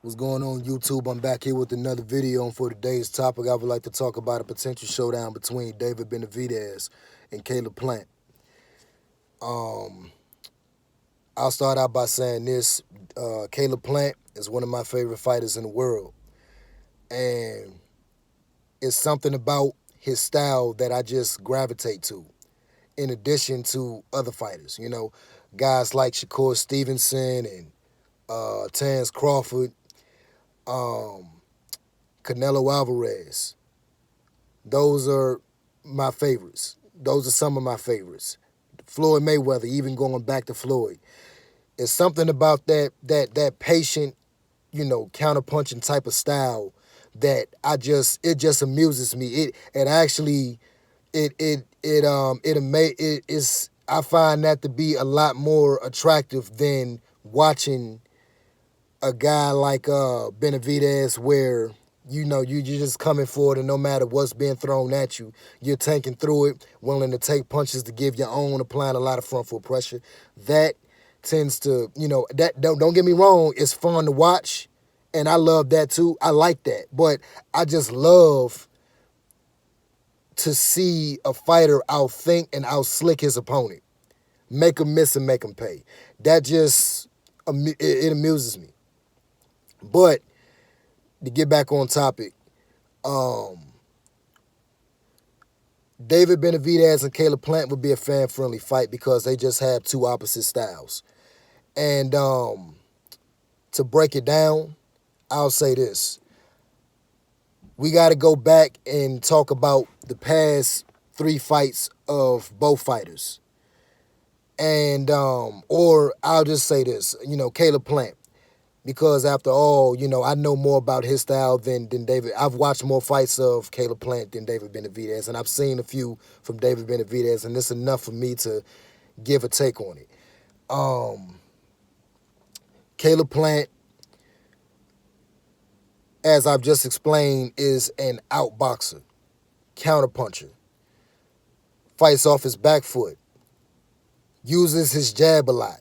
What's going on, YouTube? I'm back here with another video, and for today's topic, I would like to talk about a potential showdown between David Benavidez and Caleb Plant. Um, I'll start out by saying this: Caleb Plant is one of my favorite fighters in the world, and it's something about his style that I just gravitate to. In addition to other fighters, guys like Shakur Stevenson and Terrence Crawford, um, Canelo Alvarez. Those are my favorites. Those are some of my favorites. Floyd Mayweather, even going back to Floyd. It's something about that patient, counterpunching type of style that it just amuses me. It actually it is I find that to be a lot more attractive than watching a guy like Benavidez, where you're just coming forward, and no matter what's being thrown at you, you're tanking through it, willing to take punches to give your own, applying a lot of front foot pressure. That tends to, that don't get me wrong, it's fun to watch, and I love that too. I like that, but I just love to see a fighter outthink and outslick his opponent, make him miss and make him pay. That just it amuses me. But to get back on topic, David Benavidez and Caleb Plant would be a fan-friendly fight because they just have two opposite styles. And to break it down, I'll say this. We got to go back and talk about the past three fights of both fighters. And, or I'll just say this, Caleb Plant. Because after all, I know more about his style than David. I've watched more fights of Caleb Plant than David Benavidez, and I've seen a few from David Benavidez, and it's enough for me to give a take on it. Caleb Plant, as I've just explained, is an outboxer, counterpuncher, fights off his back foot, uses his jab a lot,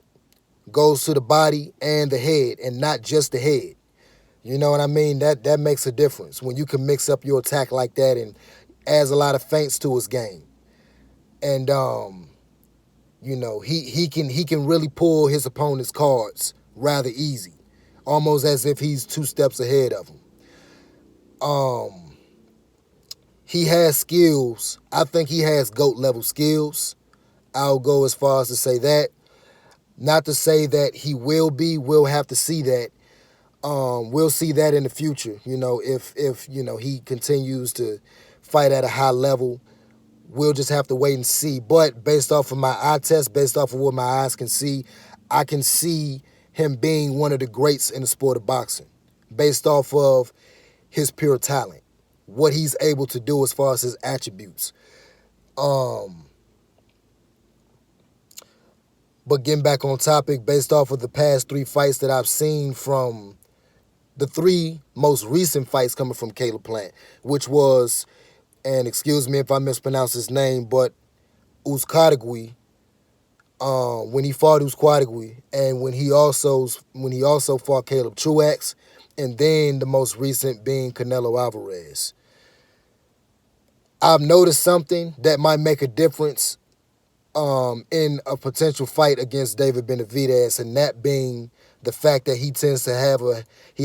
goes to the body and the head, and not just the head. You know what I mean? That makes a difference when you can mix up your attack like that, and adds a lot of feints to his game. And he can really pull his opponent's cards rather easy, almost as if he's two steps ahead of him. He has skills. I think he has GOAT level skills. I'll go as far as to say that. Not to say that he will be. We'll have to see that. We'll see that in the future. If he continues to fight at a high level, we'll just have to wait and see. But based off of my eye test, based off of what my eyes can see, I can see him being one of the greats in the sport of boxing, based off of his pure talent, what he's able to do as far as his attributes. But getting back on topic, based off of the past three fights that I've seen from the three most recent fights coming from Caleb Plant, which was, and excuse me if I mispronounce his name, but Uzquategui, when he fought Uzquategui, and when he also fought Caleb Truax, and then the most recent being Canelo Alvarez. I've noticed something that might make a difference in a potential fight against David Benavidez, and that being the fact that he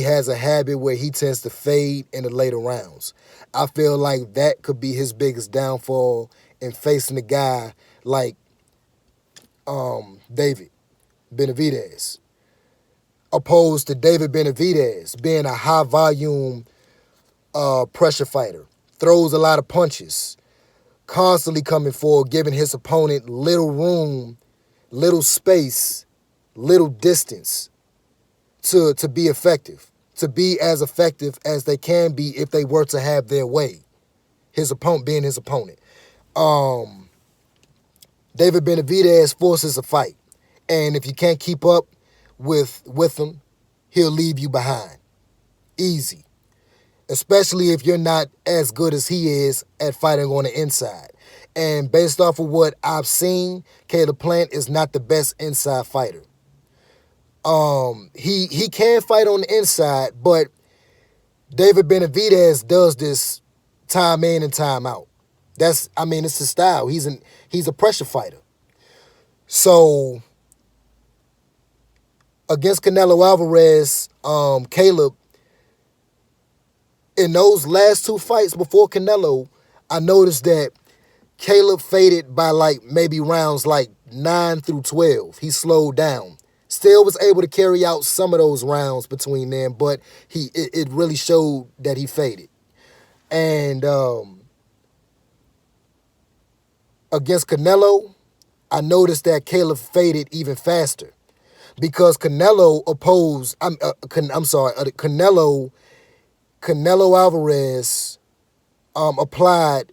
has a habit where he tends to fade in the later rounds. I feel like that could be his biggest downfall in facing a guy like David Benavidez, opposed to David Benavidez being a high volume pressure fighter, throws a lot of punches, constantly coming forward, giving his opponent little room, little space, little distance to be effective, to be as effective as they can be if they were to have their way. His opponent being his opponent. David Benavidez forces a fight, and if you can't keep up with him, he'll leave you behind. Easy. Especially if you're not as good as he is at fighting on the inside. And based off of what I've seen, Caleb Plant is not the best inside fighter. He can fight on the inside, but David Benavidez does this time in and time out. It's his style. He's a pressure fighter. So against Canelo Alvarez, Caleb, in those last two fights before Canelo, I noticed that Caleb faded by like maybe rounds like 9 through 12. He slowed down. Still was able to carry out some of those rounds between them, but it really showed that he faded. And against Canelo, I noticed that Caleb faded even faster because Canelo Alvarez applied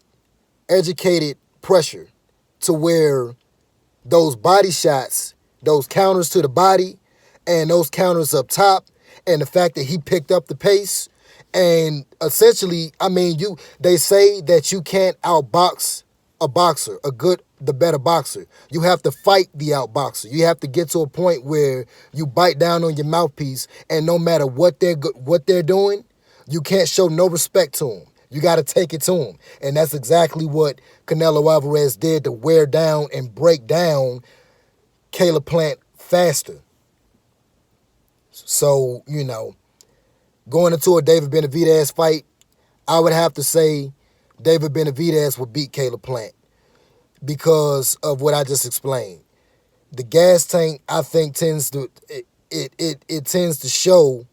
educated pressure to where those body shots, those counters to the body and those counters up top, and the fact that he picked up the pace, and essentially, they say that you can't outbox a boxer, the better boxer. You have to fight the outboxer. You have to get to a point where you bite down on your mouthpiece, and no matter what they're doing, you can't show no respect to them. You got to take it to them. And that's exactly what Canelo Alvarez did to wear down and break down Caleb Plant faster. So, going into a David Benavidez fight, I would have to say David Benavidez would beat Caleb Plant because of what I just explained. The gas tank, I think, tends to show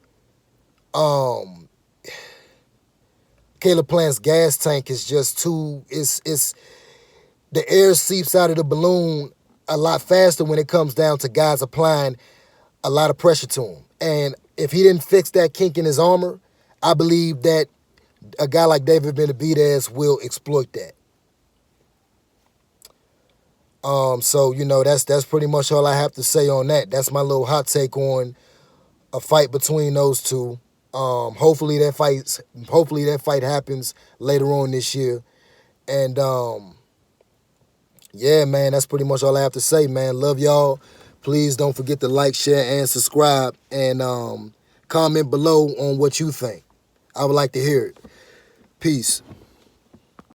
Caleb Plant's gas tank is just too, the air seeps out of the balloon a lot faster when it comes down to guys applying a lot of pressure to him. And if he didn't fix that kink in his armor, I believe that a guy like David Benavidez will exploit that. So that's pretty much all I have to say on that. That's my little hot take on a fight between those two. Hopefully that fight happens later on this year. And yeah, man, that's pretty much all I have to say, man. Love y'all. Please don't forget to like, share, and subscribe, and comment below on what you think. I would like to hear it. Peace.